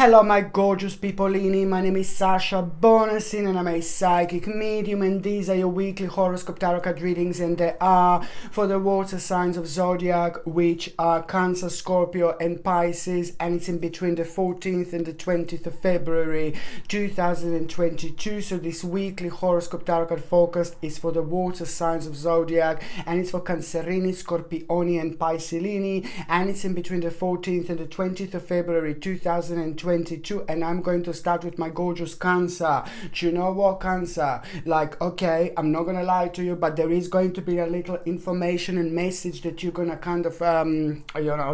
Hello my gorgeous peopleini, my name is Sasha, born and seen and I'm a psychic medium, and these are your weekly horoscope tarot card readings, and they are for the water signs of Zodiac, which are Cancer, Scorpio and Pisces, and it's in between the 14th and the 20th of February 2022. So this weekly horoscope tarot card focus is for the water signs of Zodiac, and it's for Cancerini, Scorpioni and Piscelini, and it's in between the 14th and the 20th of February 2022. And I'm going to start with my gorgeous Cancer. Do you know what, Cancer? Like, okay, I'm not gonna lie to you, but there is going to be a little information and message that you're gonna kind of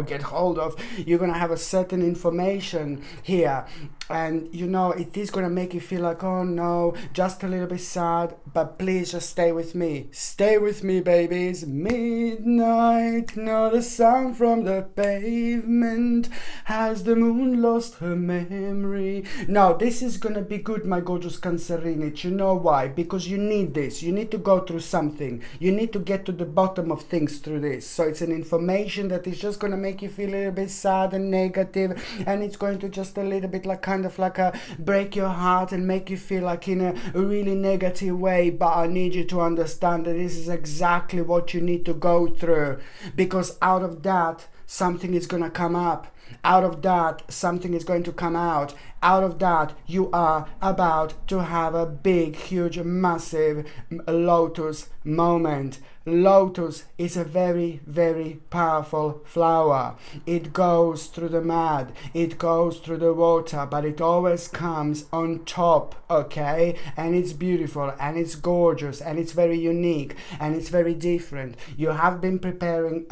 get hold of. You're gonna have a certain information here, and it is gonna make you feel like, oh no, just a little bit sad, but please just stay with me. Stay with me, babies. Midnight, know the sound from the pavement. Has the moon lost her memory? No, this is gonna be good, my gorgeous Cancerini. You know why? Because you need this. You need to go through something. You need to get to the bottom of things through this. So it's an information that is just gonna make you feel a little bit sad and negative, and it's going to just a little bit like kind of like break your heart and make you feel like in a really negative way. But I need you to understand that this is exactly what you need to go through, because out of that something is gonna come up. Out of that, something is going to come out. Out of that, you are about to have a big, huge, massive lotus moment. Lotus is a very, very powerful flower. It goes through the mud, it goes through the water, but it always comes on top, okay? And it's beautiful, and it's gorgeous, and it's very unique, and it's very different. You have been preparing,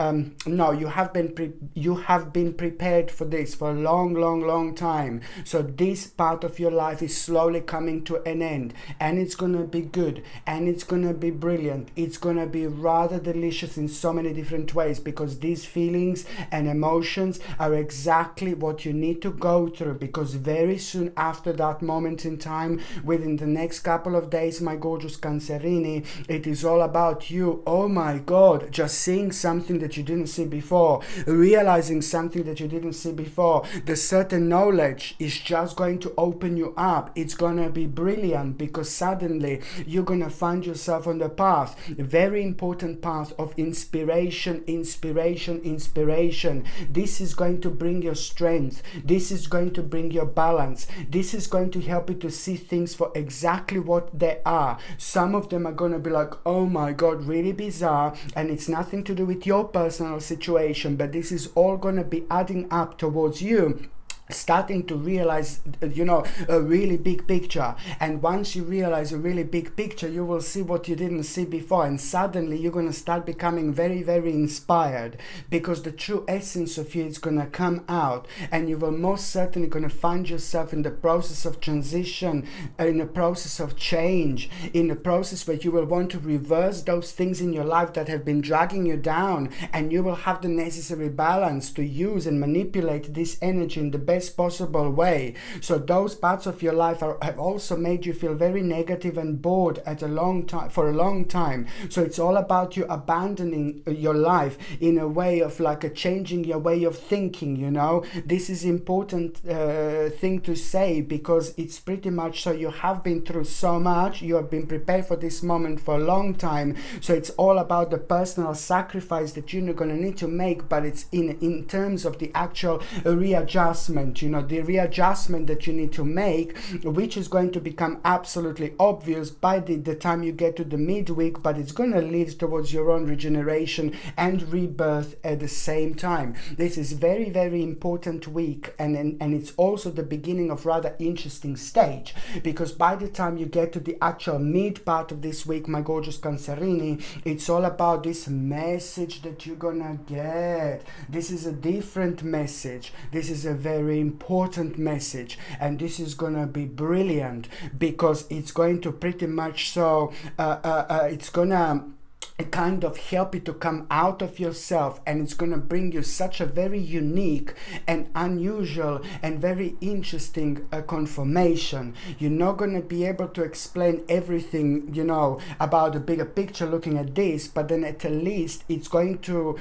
you have been prepared for this for a long time. So this part of your life is slowly coming to an end, and it's gonna be good, and it's gonna be brilliant. It's gonna be rather delicious in so many different ways, because these feelings and emotions are exactly what you need to go through, because very soon after that moment in time, within the next couple of days, my gorgeous Cancerini, it is all about you. Oh my God, just seeing something that you didn't see before, realizing something that you didn't see before. The certain knowledge is just going to open you up. It's gonna be brilliant, because suddenly you're gonna find yourself on the path, very important path of inspiration. This is going to bring your strength. This is going to bring your balance. This is going to help you to see things for exactly what they are. Some of them are going to be like, oh my God, really bizarre, and it's nothing to do with your personal situation, but this is all going to be adding up towards you starting to realize a really big picture. And once you realize a really big picture, you will see what you didn't see before, and suddenly you're going to start becoming very, very inspired, because the true essence of you is going to come out, and you will most certainly going to find yourself in the process of transition, in the process of change, in the process where you will want to reverse those things in your life that have been dragging you down, and you will have the necessary balance to use and manipulate this energy in the best possible way. So those parts of your life have also made you feel very negative and bored for a long time. So it's all about you abandoning your life in a way of like changing your way of thinking. This is important thing to say, because it's pretty much so you have been through so much, you have been prepared for this moment for a long time. So it's all about the personal sacrifice that you're going to need to make, but it's in terms of the actual readjustment, the readjustment that you need to make, which is going to become absolutely obvious by the time you get to the midweek, but it's going to lead towards your own regeneration and rebirth at the same time. This is very, very important week, and it's also the beginning of rather interesting stage, because by the time you get to the actual mid part of this week, my gorgeous Cancerini, it's all about this message that you're gonna get. This is a different message. This is a very important message, and this is gonna be brilliant, because it's going to pretty much kind of help you to come out of yourself, and it's going to bring you such a very unique and unusual and very interesting confirmation. You're not going to be able to explain everything, you know, about the bigger picture looking at this, but then at least it's going to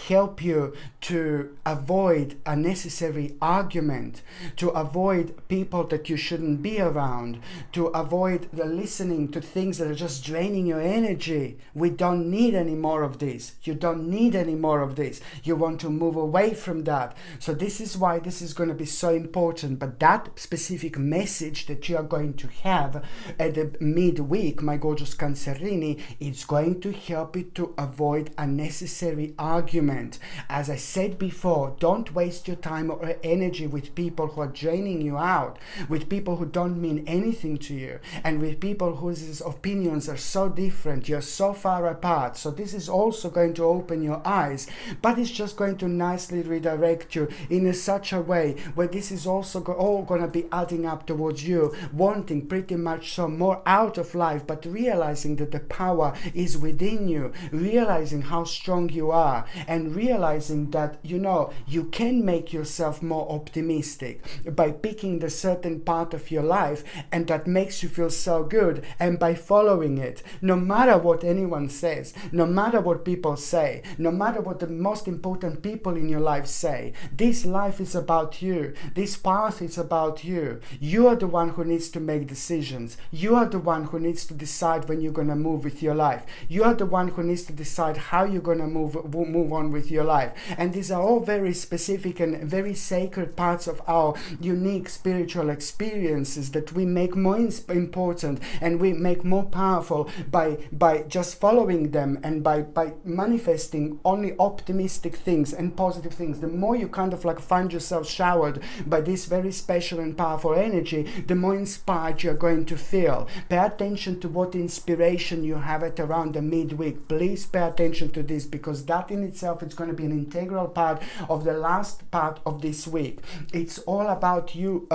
help you to avoid unnecessary argument, to avoid people that you shouldn't be around, to avoid the listening to things that are just draining your energy. We don't need any more of this. You don't need any more of this. You want to move away from that. So this is why this is going to be so important. But that specific message that you are going to have at the midweek, my gorgeous Cancerini, it's going to help you to avoid unnecessary argument. As I said before, don't waste your time or energy with people who are draining you out, with people who don't mean anything to you, and with people whose opinions are so different. You're so far apart. So this is also going to open your eyes, but it's just going to nicely redirect you in such a way where this is also all going to be adding up towards you wanting pretty much so more out of life, but realizing that the power is within you, realizing how strong you are, and realizing that, you know, you can make yourself more optimistic by picking the certain part of your life and that makes you feel so good, and by following it, no matter what anyone says, no matter what people say, no matter what the most important people in your life say. This life is about you. This path is about you. You are the one who needs to make decisions. You are the one who needs to decide when you're going to move with your life. You are the one who needs to decide how you're going to move on with your life. And these are all very specific and very sacred parts of our unique spiritual experiences that we make more important and we make more powerful by just following them and by manifesting only optimistic things and positive things. The more you kind of like find yourself showered by this very special and powerful energy, the more inspired you're going to feel. Pay attention to what inspiration you have at around the midweek. Please pay attention to this, because that in itself is going to be an integral part of the last part of this week. It's all about you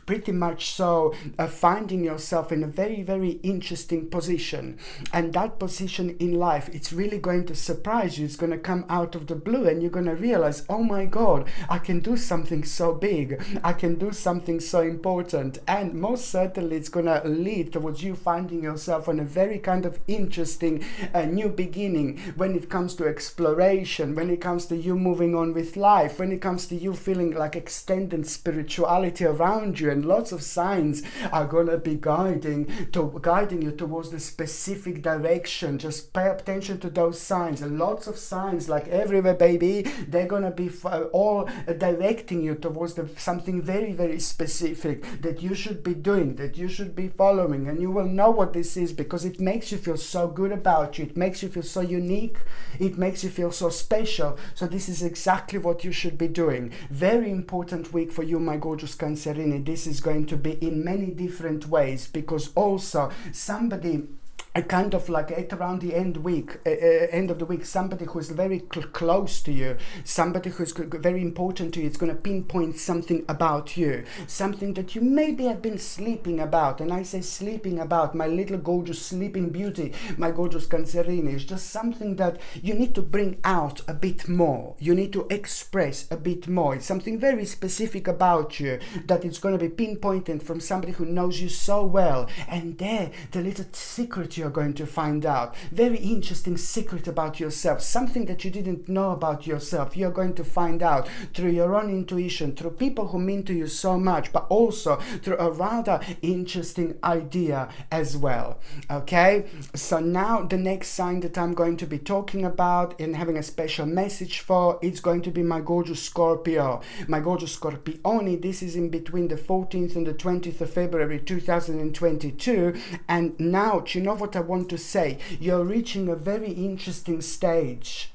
pretty much so finding yourself in a very, very interesting position, and that position in life, it's really going to surprise you. It's going to come out of the blue, and you're going to realize, oh my God, I can do something so big, I can do something so important, and most certainly it's going to lead towards you finding yourself on a very kind of interesting new beginning when it comes to exploration, when it comes to you moving on with life, when it comes to you feeling like extended spirituality around you, and lots of signs are going to be guiding you towards the specific direction. Just pay attention to those signs, and lots of signs like everywhere, baby. They're gonna be all directing you towards something very, very specific that you should be doing, that you should be following, and you will know what this is because it makes you feel so good about you. It makes you feel so unique. It makes you feel so special. So this is exactly what you should be doing. Very important week for you, my gorgeous Cancerini. This is going to be in many different ways, because also somebody kind of like at around the end of the week, somebody who is very close to you, somebody who is very important to you, it's going to pinpoint something about you, something that you maybe have been sleeping about. And I say sleeping about, my little gorgeous sleeping beauty, my gorgeous Cancerini, is just something that you need to bring out a bit more. You need to express a bit more. It's something very specific about you that it's going to be pinpointed from somebody who knows you so well. And there, the little secret you're going to find out, very interesting secret about yourself, something that you didn't know about yourself, you're going to find out through your own intuition, through people who mean to you so much, but also through a rather interesting idea as well. Okay, so now the next sign that I'm going to be talking about and having a special message for, it's going to be my gorgeous Scorpio, my gorgeous Scorpioni. This is in between the 14th and the 20th of February 2022. And now, do you know what I want to say? You're reaching a very interesting stage.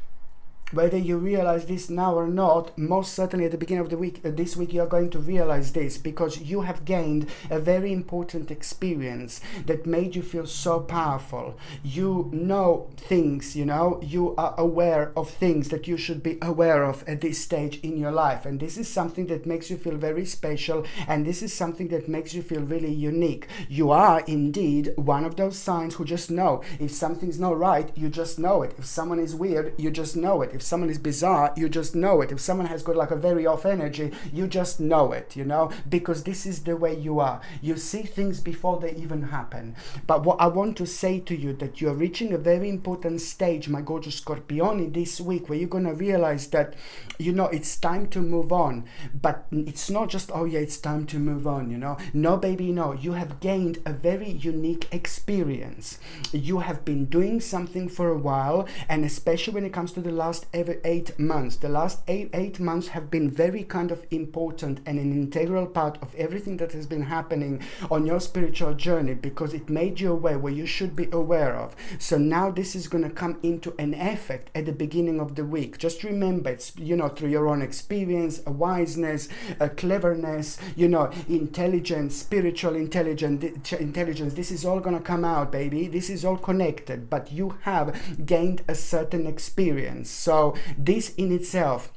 Whether you realize this now or not, most certainly at the beginning of the week, this week, you're going to realize this, because you have gained a very important experience that made you feel so powerful. You know things, you know, you are aware of things that you should be aware of at this stage in your life. And this is something that makes you feel very special. And this is something that makes you feel really unique. You are indeed one of those signs who just know. If something's not right, you just know it. If someone is weird, you just know it. If someone is bizarre, you just know it. If someone has got like a very off energy, you just know it, you know, because this is the way you are. You see things before they even happen. But what I want to say to you, that you're reaching a very important stage, my gorgeous Scorpione, this week, where you're going to realize that, you know, it's time to move on. But it's not just, oh yeah, it's time to move on, you know. No, baby, no. You have gained a very unique experience. You have been doing something for a while, and especially when it comes to the last 8 months. The last eight months have been very kind of important and an integral part of everything that has been happening on your spiritual journey, because it made you aware where you should be aware of. So now this is going to come into an effect at the beginning of the week. Just remember, it's, you know, through your own experience, a wiseness, a cleverness, you know, intelligence, spiritual intelligence. This is all going to come out, baby. This is all connected, but you have gained a certain experience. So this in itself,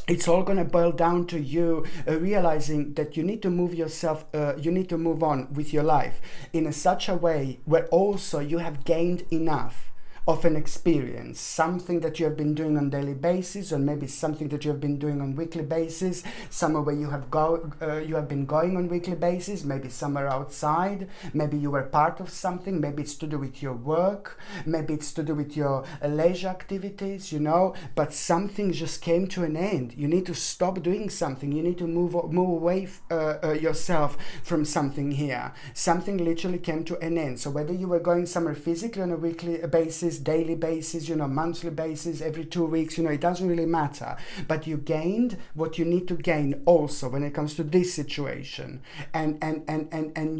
it's all going to boil down to you realizing that you need to move yourself, you need to move on with your life in such a way where also you have gained enough of an experience, something that you have been doing on daily basis, or maybe something that you have been doing on weekly basis, somewhere where you have been going on weekly basis, maybe somewhere outside, maybe you were part of something, maybe it's to do with your work, maybe it's to do with your leisure activities, you know, but something just came to an end. You need to stop doing something. You need to move away yourself from something here. Something literally came to an end. So whether you were going somewhere physically on a weekly basis, daily basis, you know, monthly basis, every 2 weeks, you know, it doesn't really matter. But you gained what you need to gain also when it comes to this situation. And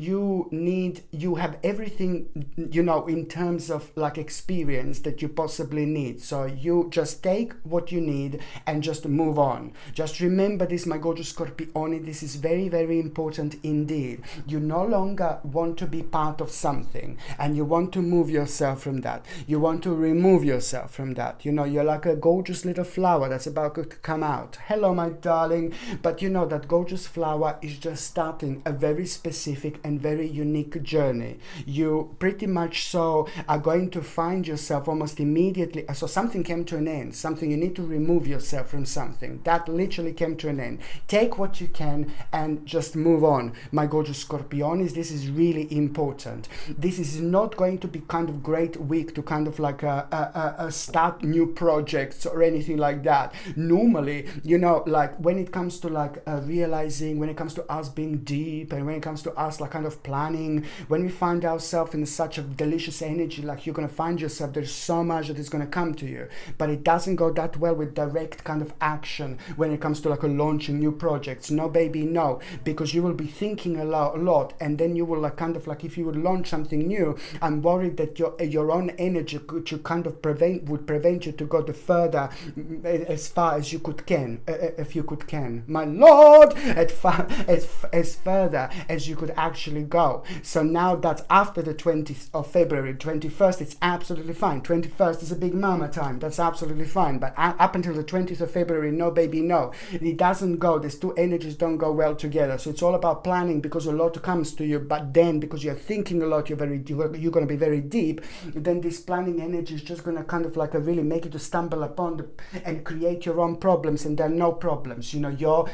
you have everything, you know, in terms of like experience that you possibly need. So you just take what you need and just move on. Just remember this, my gorgeous Scorpione, this is very, very important indeed. You no longer want to be part of something, and you want to move yourself from that. You want to remove yourself from that. You know, you're like a gorgeous little flower that's about to come out. Hello, my darling. But you know, that gorgeous flower is just starting a very specific and very unique journey. You pretty much so are going to find yourself almost immediately. So something came to an end. Something, you need to remove yourself from something. That literally came to an end. Take what you can and just move on. My gorgeous Scorpiones, this is really important. This is not going to be kind of great week to kind of like start new projects or anything like that. Normally, you know, like when it comes to like realizing, when it comes to us being deep, and when it comes to us like kind of planning, when we find ourselves in such a delicious energy, like you're going to find yourself, there's so much that is going to come to you. But it doesn't go that well with direct kind of action when it comes to like launching new projects. No, baby, no, because you will be thinking a lot, and then you will like kind of like, if you would launch something new, I'm worried that your own energy could kind of would prevent you to go the further, as far as you can, if you can, my lord, as further as you could actually go. So now that's after the 20th of February, 21st, it's absolutely fine. 21st is a big mama time, that's absolutely fine. But up until the 20th of February, no, baby, no, it doesn't go. These two energies don't go well together. So it's all about planning, because a lot comes to you, but then because you're thinking a lot, you're going to be very deep, then this planning energy is just going to kind of like really make you to stumble upon and create your own problems, and there are no problems. You know, your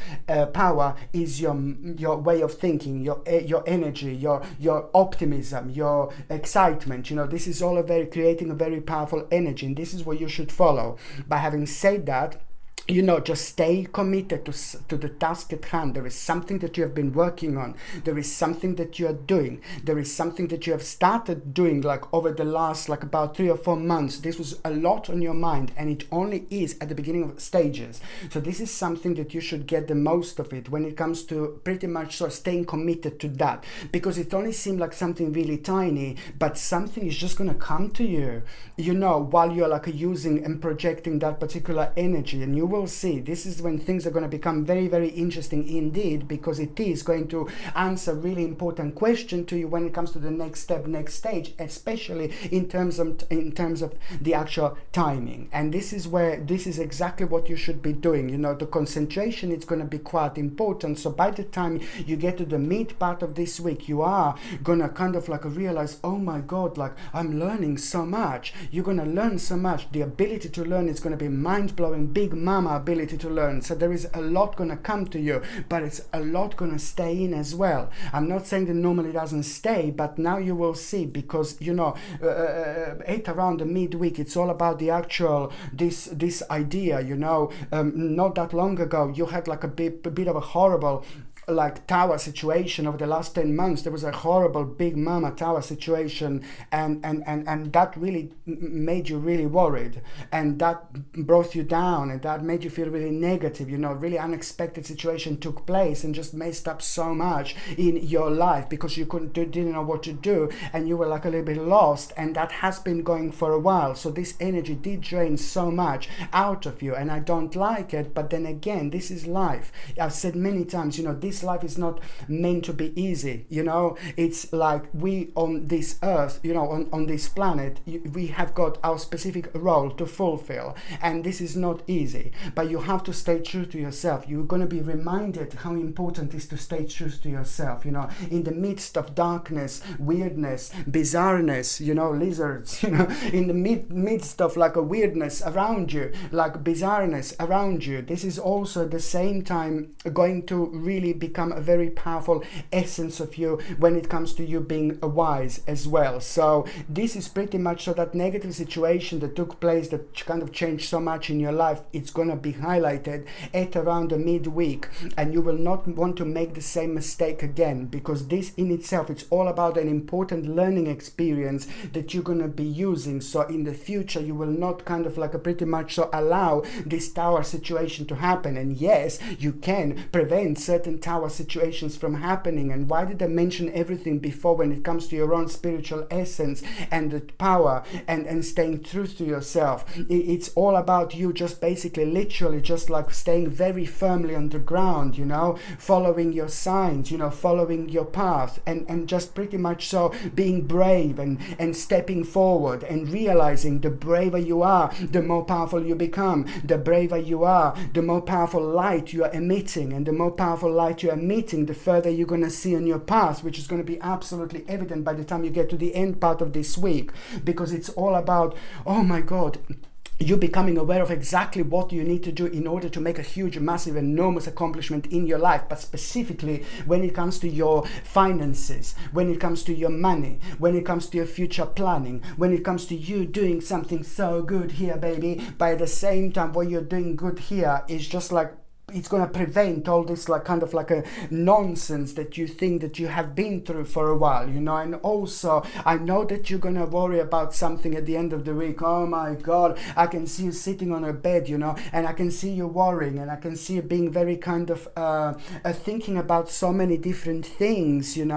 power is your way of thinking, your energy, your optimism, your excitement. You know, this is all creating a very powerful energy, and this is what you should follow. By having said that, just stay committed to the task at hand. There is something that you have been working on. There is something that you are doing. There is something that you have started doing like over the last like about 3 or 4 months. This was a lot on your mind, and it only is at the beginning of stages. So this is something that you should get the most of it when it comes to pretty much sort of staying committed to that, because it only seemed like something really tiny, but something is just going to come to you, while you're like using and projecting that particular energy. And you will see this is when things are going to become very, very interesting indeed, because it is going to answer really important question to you when it comes to the next step, next stage, especially in terms of the actual timing. And this is exactly what you should be doing. The concentration is going to be quite important. So by the time you get to the mid part of this week, you are gonna kind of like realize, oh my god, like I'm learning so much. You're gonna learn so much. The ability to learn is gonna be mind-blowing, big mama ability to learn. So there is a lot gonna come to you, but it's a lot gonna stay in as well. I'm not saying that normally doesn't stay, but now you will see, because at around the midweek, it's all about the actual this idea. Not that long ago, you had like a bit of a horrible like tower situation over the last 10 months. There was a horrible big mama tower situation, and that really made you really worried, and that brought you down, and that made you feel really negative. Really unexpected situation took place and just messed up so much in your life, because you didn't know what to do, and you were like a little bit lost, and that has been going for a while. So this energy did drain so much out of you, and I don't like it. But then again, this is life. I've said many times, this life is not meant to be easy. It's like we on this earth, on this planet, we have got our specific role to fulfill, and this is not easy, but you have to stay true to yourself. You're going to be reminded how important it is to stay true to yourself, in the midst of darkness, weirdness, bizarreness, lizards, in the midst of like a weirdness around you, like bizarreness around you. This is also at the same time going to really become a very powerful essence of you when it comes to you being wise as well. So this is pretty much so that negative situation that took place, that kind of changed so much in your life, it's going to be highlighted at around the midweek, and you will not want to make the same mistake again, because this in itself, it's all about an important learning experience that you're going to be using. So in the future, you will not kind of like pretty much so allow this tower situation to happen. And yes, you can prevent certain tower situations from happening. And why did I mention everything before when it comes to your own spiritual essence and the power and staying true to yourself? It's all about you just basically literally just like staying very firmly on the ground, following your signs, following your path, and just pretty much so being brave and stepping forward and realizing the braver you are, the more powerful you become. The braver you are, the more powerful light you are emitting, and the more powerful light you are emitting, the further you're going to see on your path, which is going to be absolutely evident by the time you get to the end part of this week, because it's all about, oh my god, you becoming aware of exactly what you need to do in order to make a huge, massive, enormous accomplishment in your life. But specifically when it comes to your finances, when it comes to your money, when it comes to your future planning, when it comes to you doing something so good here, baby, but at the same time what you're doing good here is just like, it's going to prevent all this like kind of like a nonsense that you think that you have been through for a while, and also I know that you're going to worry about something at the end of the week. Oh my god, I can see you sitting on a bed, and I can see you worrying, and I can see you being very kind of thinking about so many different things, and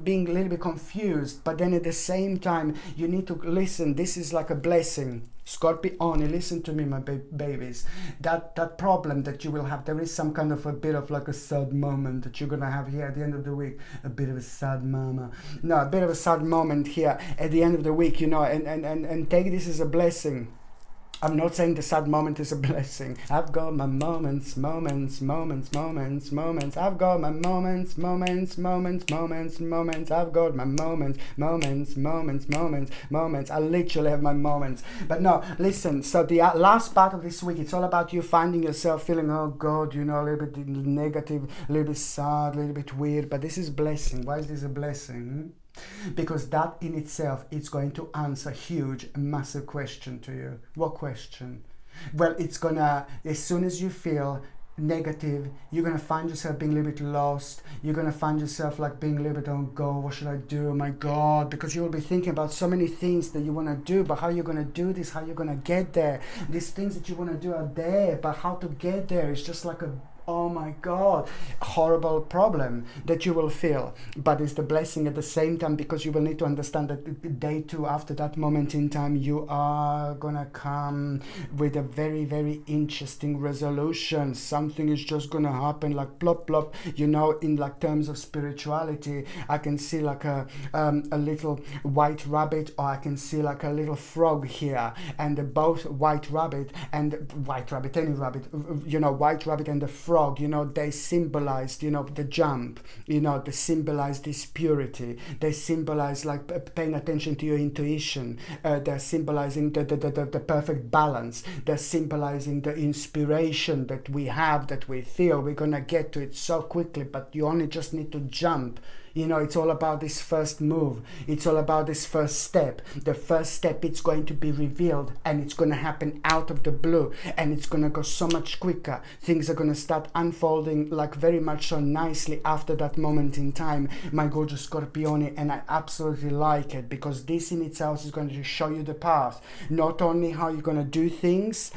being a little bit confused. But then at the same time, you need to listen. This is like a blessing. Scorpioni, listen to me, my babies. That problem that you will have, there is some kind of a bit of like a sad moment that you're gonna have here at the end of the week. A bit of a sad mama. No, a bit of a sad moment here at the end of the week, and take this as a blessing. I'm not saying the sad moment is a blessing. I've got my moments. I've got my moments. I've got my moments. I literally have my moments. But no, listen, so the last part of this week, it's all about you finding yourself feeling, oh God, a little bit negative, a little bit sad, a little bit weird. But this is blessing. Why is this a blessing? Because that in itself is going to answer huge, massive question to you. What question? Well, it's gonna, as soon as you feel negative, you're gonna find yourself being a little bit lost. You're gonna find yourself like being a little bit, oh God, what should I do? Oh my God, because you will be thinking about so many things that you want to do, but how you're gonna do this, how you're gonna get there. These things that you want to do are there, but how to get there is just like a, oh my God, horrible problem that you will feel. But it's the blessing at the same time, because you will need to understand that day two, after that moment in time, you are gonna come with a very, very interesting resolution. Something is just gonna happen like plop plop, you know. In like terms of spirituality, I can see like a little white rabbit, or I can see like a little frog here, and both white rabbit, any rabbit, you know, white rabbit and the frog, you know, they symbolized, you know, the jump, you know, they symbolize this purity, they symbolize like paying attention to your intuition, they're symbolizing the perfect balance, they're symbolizing the inspiration that we have, that we feel. We're gonna get to it so quickly, but you only just need to jump. You know, it's all about this first move. It's all about this first step. The first step, it's going to be revealed, and it's going to happen out of the blue, and it's going to go so much quicker. Things are going to start unfolding like very much so nicely after that moment in time, my gorgeous Scorpione, and I absolutely like it, because this in itself is going to show you the path. Not only how you're going to do things,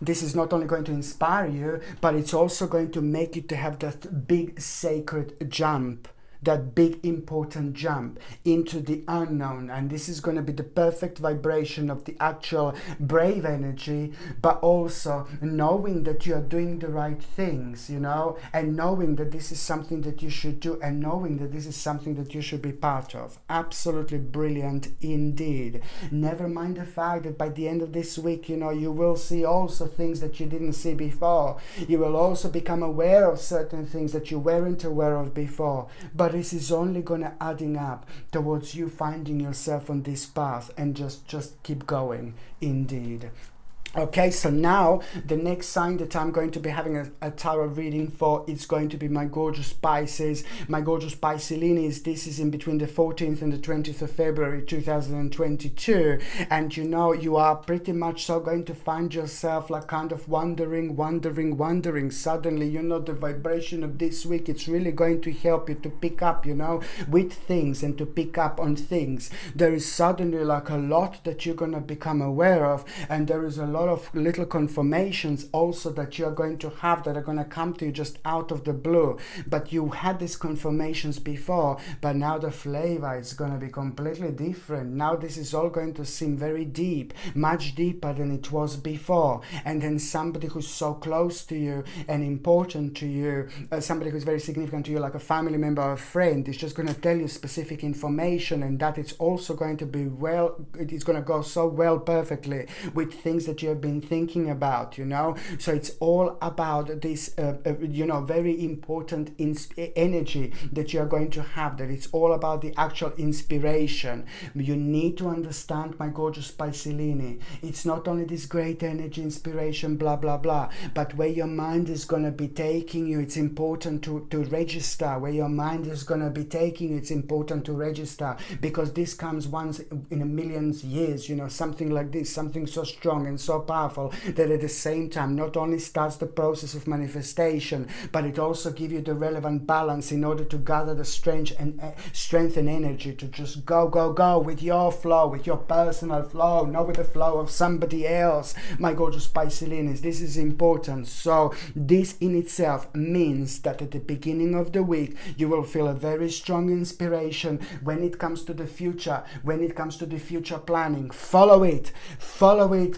this is not only going to inspire you, but it's also going to make you to have that big sacred jump, that big important jump into the unknown. And this is going to be the perfect vibration of the actual brave energy, but also knowing that you are doing the right things, you know, and knowing that this is something that you should do, and knowing that this is something that you should be part of. Absolutely brilliant indeed. Never mind the fact that by the end of this week, you know, you will see also things that you didn't see before. You will also become aware of certain things that you weren't aware of before. But this is only gonna adding up towards you finding yourself on this path, and just keep going indeed. Okay, so now the next sign that I'm going to be having a tarot reading for is going to be my gorgeous Pisces, my gorgeous Piscelinis. This is in between the 14th and the 20th of February 2022, and you know, you are pretty much so going to find yourself like kind of wondering. Suddenly, you know, the vibration of this week, it's really going to help you to pick up, you know, with things, and to pick up on things. There is suddenly like a lot that you're going to become aware of, and there is a lot of little confirmations also that you're going to have, that are going to come to you just out of the blue. But you had these confirmations before, but now the flavor is going to be completely different. Now this is all going to seem very deep, much deeper than it was before. And then somebody who's so close to you and important to you, somebody who's very significant to you, like a family member or a friend, is just going to tell you specific information, and that it's also going to be it's going to go so well perfectly with things that you have been thinking about, you know. So it's all about this you know, very important energy that you are going to have, that it's all about the actual inspiration. You need to understand, my gorgeous Piscelini, it's not only this great energy, inspiration, blah blah blah, but where your mind is going to be taking you, it's important to register. Where your mind is going to be taking you, it's important to register, because this comes once in a million years, you know, something like this, something so strong and so powerful, that at the same time not only starts the process of manifestation, but it also gives you the relevant balance in order to gather the strength and energy to just go with your flow, with your personal flow, not with the flow of somebody else, my gorgeous Piscelinis. This is important. So this in itself means that at the beginning of the week you will feel a very strong inspiration when it comes to the future, when it comes to the future planning. Follow it,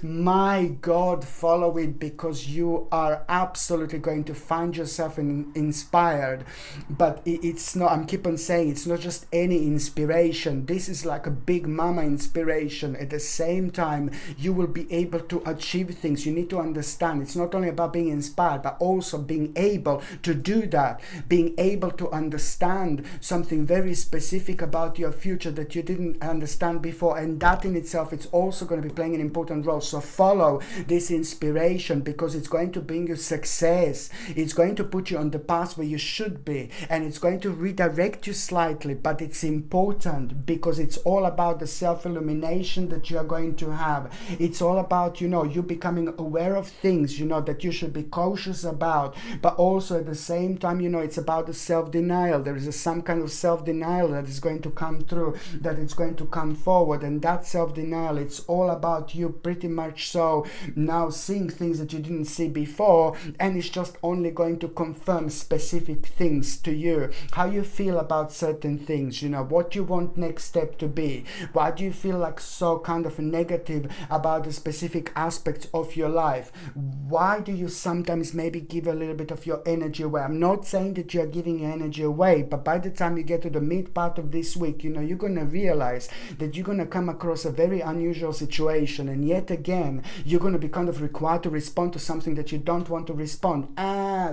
my God, follow it, because you are absolutely going to find yourself inspired. But it's not, I'm keep on saying, it's not just any inspiration. This is like a big mama inspiration. At the same time, you will be able to achieve things. You need to understand, it's not only about being inspired, but also being able to do that, being able to understand something very specific about your future that you didn't understand before, and that in itself, it's also going to be playing an important role. So follow follow this inspiration, because it's going to bring you success. It's going to put you on the path where you should be, and it's going to redirect you slightly, but it's important because it's all about the self-illumination that you are going to have. It's all about, you becoming aware of things, that you should be cautious about, but also at the same time, it's about the self-denial. There is some kind of self-denial that is going to come through, that it's going to come forward, and that self-denial, it's all about you pretty much so now seeing things that you didn't see before, and it's just only going to confirm specific things to you, how you feel about certain things, what you want next step to be. Why do you feel like so kind of negative about the specific aspects of your life? Why do you sometimes maybe give a little bit of your energy away? I'm not saying that you're giving your energy away, but by the time you get to the mid part of this week, you're going to realize that you're going to come across a very unusual situation, and yet again you're going to be kind of required to respond to something that you don't want to respond.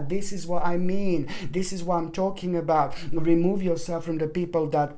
This is what I mean. This is what I'm talking about. Remove yourself from the people that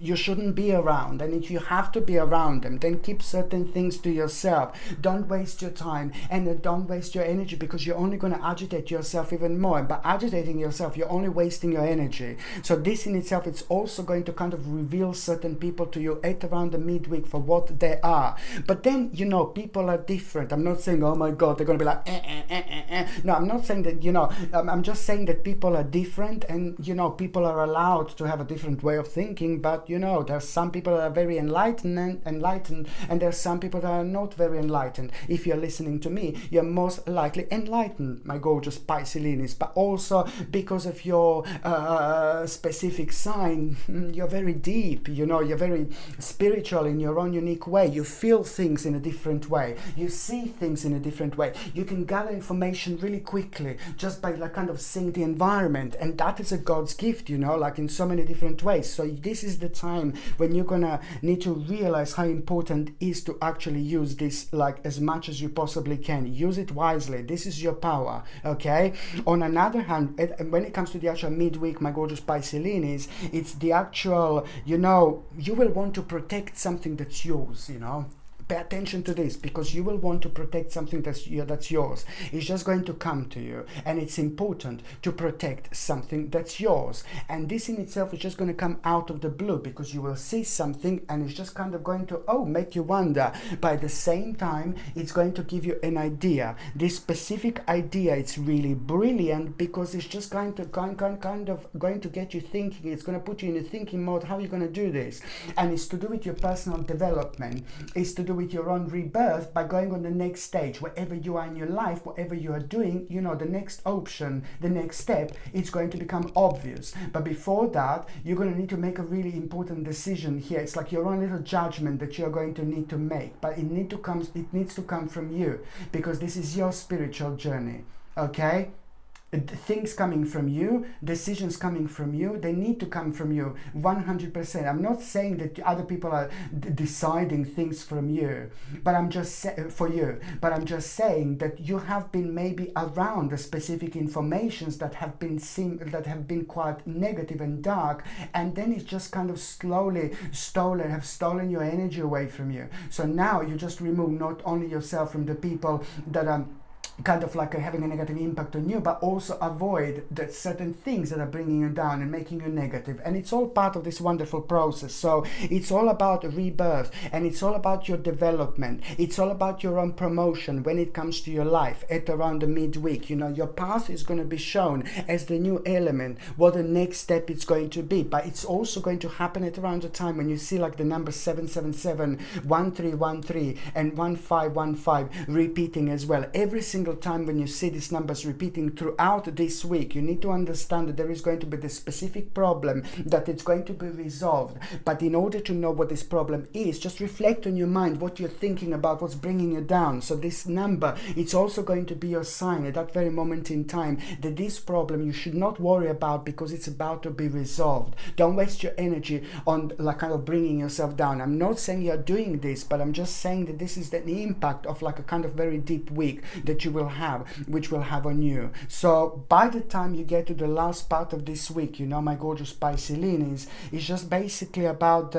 you shouldn't be around, and if you have to be around them, then keep certain things to yourself. Don't waste your time, and don't waste your energy, because you're only going to agitate yourself even more, and by agitating yourself you're only wasting your energy. So this in itself, it's also going to kind of reveal certain people to you at around the midweek for what they are. But then people are different. I'm not saying, oh my god, they're going to be like No, I'm not saying that, I'm just saying that people are different, and people are allowed to have a different way of thinking. But there's some people that are very enlightened, and there's some people that are not very enlightened. If you're listening to me, you're most likely enlightened, my gorgeous Pisces, but also because of your specific sign, you're very deep, you're very spiritual in your own unique way. You feel things in a different way. You see things in a different way. You can gather information really quickly just by kind of seeing the environment, and that is a God's gift, in so many different ways. So this is the time when you're gonna need to realize how important it is to actually use this as much as you possibly can. Use it wisely. This is your power, okay? On another hand, when it comes to the actual midweek, my gorgeous Pisces, it's the actual, you will want to protect something that's yours, Pay attention to this, because you will want to protect something that's yours. It's just going to come to you, and it's important to protect something that's yours. And this in itself is just going to come out of the blue, because you will see something and it's just kind of going to make you wonder. But at the same time, it's going to give you an idea. This specific idea, it's really brilliant, because it's just going to kind of going to get you thinking. It's going to put you in a thinking mode. How are you going to do this? And it's to do with your personal development. It's to do with your own rebirth by going on the next stage. Wherever you are in your life, whatever you are doing, the next option, the next step, it's going to become obvious. But before that, you're going to need to make a really important decision here. It's like your own little judgment that you're going to need to make, but it needs to come from you, because this is your spiritual journey, okay? Things coming from you, decisions coming from you, they need to come from you 100%. I'm not saying that other people are deciding things from you, but I'm just saying that you have been maybe around the specific informations that have been quite negative and dark, and then it's just kind of slowly stolen your energy away from you. So now you just remove not only yourself from the people that are kind of having a negative impact on you, but also avoid that certain things that are bringing you down and making you negative. And it's all part of this wonderful process. So it's all about rebirth, and it's all about your development. It's all about your own promotion when it comes to your life at around the midweek. your path is going to be shown as the new element, what the next step is going to be. But it's also going to happen at around the time when you see the number 777, 1313 and 1515 repeating as well. Every single time when you see these numbers repeating throughout this week, you need to understand that there is going to be this specific problem, that it's going to be resolved. But in order to know what this problem is, just reflect on your mind what you're thinking about, what's bringing you down. So this number, it's also going to be your sign at that very moment in time that this problem you should not worry about, because it's about to be resolved. Don't waste your energy on kind of bringing yourself down. I'm not saying you're doing this, but I'm just saying that this is the impact of a kind of very deep week that you will have, which will have on you. So by the time you get to the last part of this week, my gorgeous Pisces, it's just basically about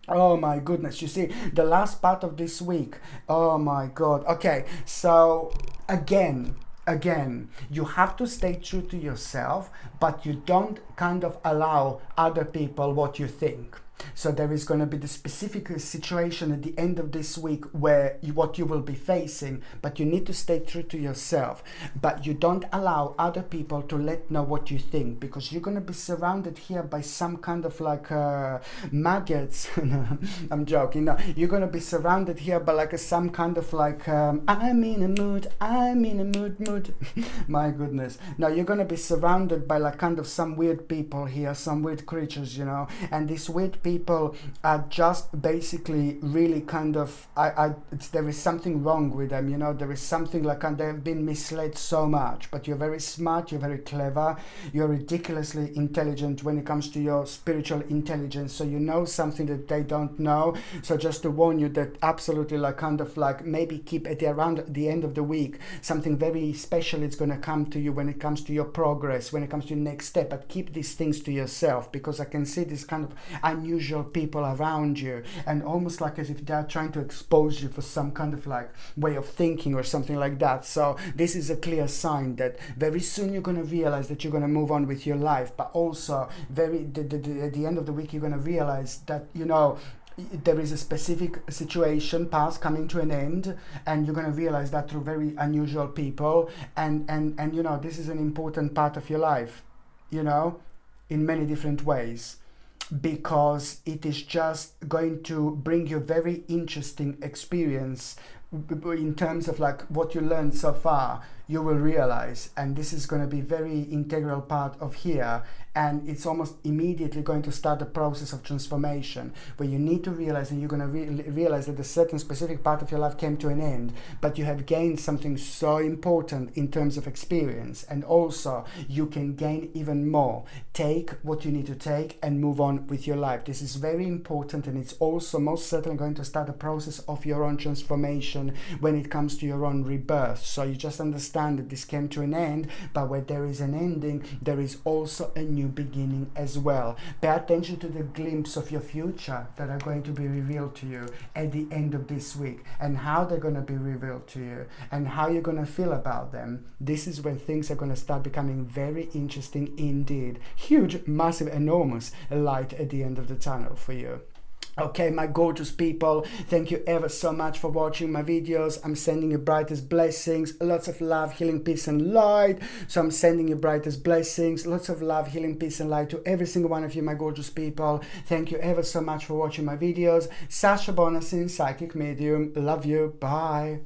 Oh my goodness, you see, the last part of this week. Oh my God. Okay, so again, you have to stay true to yourself, but you don't kind of allow other people what you think. So there is going to be the specific situation at the end of this week where what you will be facing, but you need to stay true to yourself. But you don't allow other people to let know what you think, because you're going to be surrounded here by some kind of like maggots. I'm joking. No, you're going to be surrounded here by like some kind of like I'm in a mood. I'm in a mood. My goodness. Now you're going to be surrounded by like kind of some weird people here, some weird creatures, you know, and these weird people are just basically really kind of there is something wrong with them, you know. There is something like, and they've been misled so much. But you're very smart, you're very clever, you're ridiculously intelligent when it comes to your spiritual intelligence, so you know something that they don't know. So just to warn you that absolutely like kind of like maybe keep at around the end of the week something very special is going to come to you when it comes to your progress, when it comes to your next step. But keep these things to yourself, because I can see this kind of unusual people around you, and almost like as if they're trying to expose you for some kind of like way of thinking or something like that. So this is a clear sign that very soon you're going to realize that you're going to move on with your life, but also at the end of the week you're going to realize that, you know, there is a specific situation past coming to an end, and you're going to realize that through very unusual people, and you know, this is an important part of your life, you know, in many different ways, because it is just going to bring you very interesting experience in terms of like what you learned so far. You will realize, and this is going to be very integral part of here, and it's almost immediately going to start the process of transformation, where you need to realize, and you're going to realize that a certain specific part of your life came to an end, but you have gained something so important in terms of experience, and also you can gain even more. Take what you need to take and move on with your life. This is very important, and it's also most certainly going to start the process of your own transformation when it comes to your own rebirth. So you just understand that this came to an end, but where there is an ending, there is also a new beginning as well. Pay attention to the glimpse of your future that are going to be revealed to you at the end of this week, and how they're going to be revealed to you, and how you're going to feel about them. This is when things are going to start becoming very interesting indeed. Huge, massive, enormous light at the end of the tunnel for you. Okay, my gorgeous people, thank you ever so much for watching my videos. I'm sending you brightest blessings, lots of love, healing, peace and light. So I'm sending you brightest blessings, lots of love, healing, peace and light to every single one of you, my gorgeous people. Thank you ever so much for watching my videos. Sasha Bonasin, Psychic Medium. Love you. Bye.